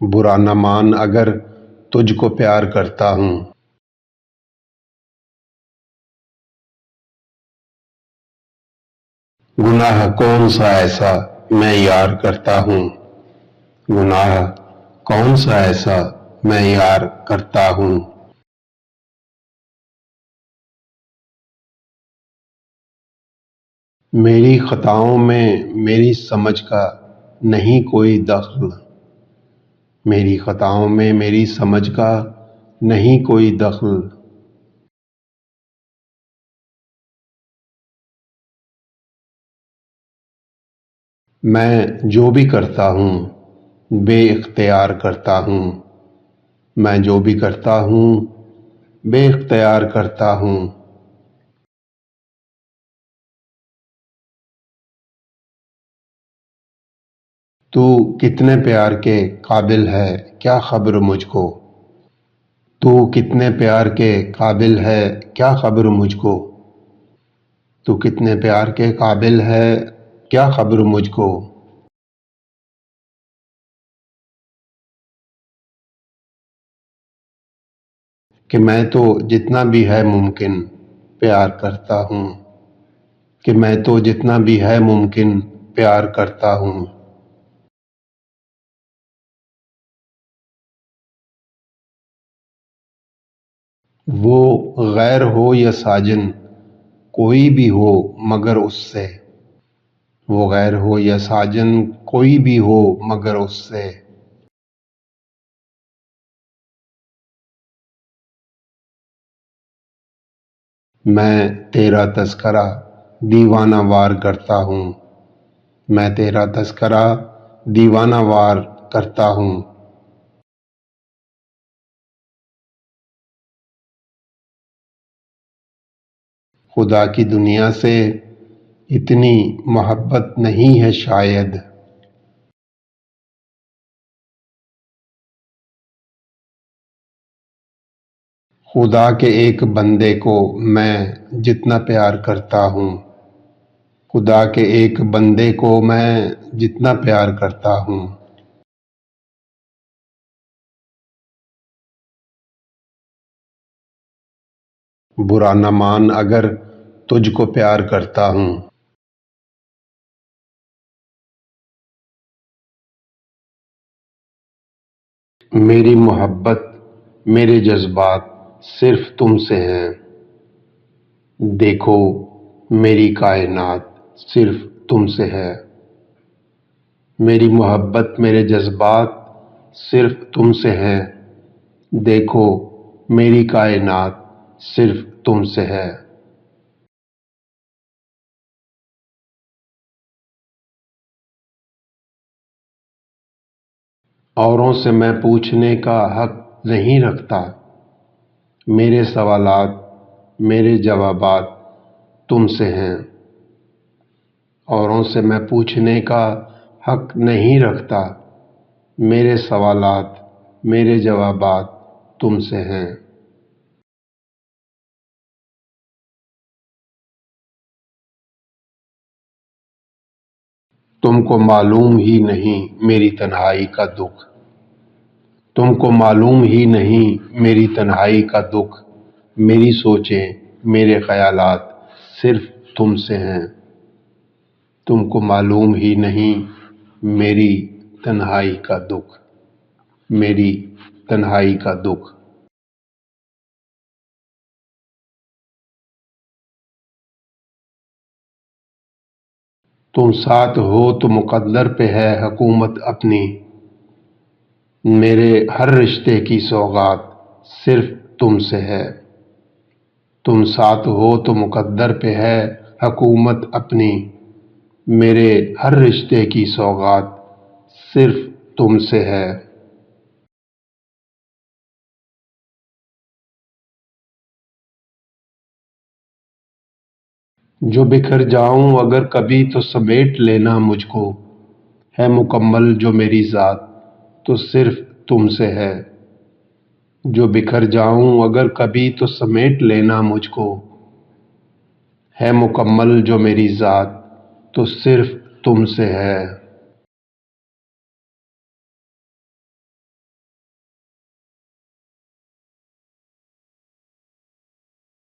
برا نہ مان اگر تجھ کو پیار کرتا ہوں۔ گناہ کون سا ایسا میں یار کرتا ہوں، گناہ کون سا ایسا میں یار کرتا ہوں۔ میری خطاؤں میں میری سمجھ کا نہیں کوئی دخل، میری خطاؤں میں میری سمجھ کا نہیں کوئی دخل۔ میں جو بھی کرتا ہوں بے اختیار کرتا ہوں، میں جو بھی کرتا ہوں بے اختیار کرتا ہوں۔ تو کتنے پیار کے قابل ہے کیا خبر مجھ کو، تو کتنے پیار کے قابل ہے کیا خبر مجھ کو، تو کتنے پیار کے قابل ہے کیا خبر مجھ کو۔ کہ میں تو جتنا بھی ہے ممکن پیار کرتا ہوں، کہ میں تو جتنا بھی ہے ممکن پیار کرتا ہوں۔ وہ غیر ہو یا ساجن کوئی بھی ہو مگر اس سے، وہ غیر ہو یا ساجن کوئی بھی ہو مگر اس سے۔ میں تیرا تذکرہ دیوانہ وار کرتا ہوں، میں تیرا تذکرہ دیوانہ وار کرتا ہوں۔ خدا کی دنیا سے اتنی محبت نہیں ہے شاید، خدا کے ایک بندے کو میں جتنا پیار کرتا ہوں، خدا کے ایک بندے کو میں جتنا پیار کرتا ہوں۔ برا نہ مان اگر تجھ کو پیار کرتا ہوں۔ میری محبت میرے جذبات صرف تم سے ہیں، دیکھو میری کائنات صرف تم سے ہے۔ میری محبت میرے جذبات صرف تم سے ہیں، دیکھو میری کائنات صرف تم سے ہے۔ اوروں سے میں پوچھنے کا حق نہیں رکھتا، میرے سوالات میرے جوابات تم سے ہیں۔ اوروں سے میں پوچھنے کا حق نہیں رکھتا، میرے سوالات میرے جوابات تم سے ہیں۔ تم کو معلوم ہی نہیں میری تنہائی کا دکھ، تم کو معلوم ہی نہیں میری تنہائی کا دکھ، میری سوچیں میرے خیالات صرف تم سے ہیں۔ تم کو معلوم ہی نہیں میری تنہائی کا دکھ، میری تنہائی کا دکھ۔ تم ساتھ ہو تو مقدر پہ ہے حکومت اپنی، میرے ہر رشتے کی سوغات صرف تم سے ہے۔ تم ساتھ ہو تو مقدر پہ ہے حکومت اپنی، میرے ہر رشتے کی سوغات صرف تم سے ہے۔ جو بکھر جاؤں اگر کبھی تو سمیٹ لینا مجھ کو، ہے مکمل جو میری ذات تو صرف تم سے ہے۔ جو بکھر جاؤں اگر کبھی تو سمیٹ لینا مجھ کو، ہے مکمل جو میری ذات تو صرف تم سے ہے۔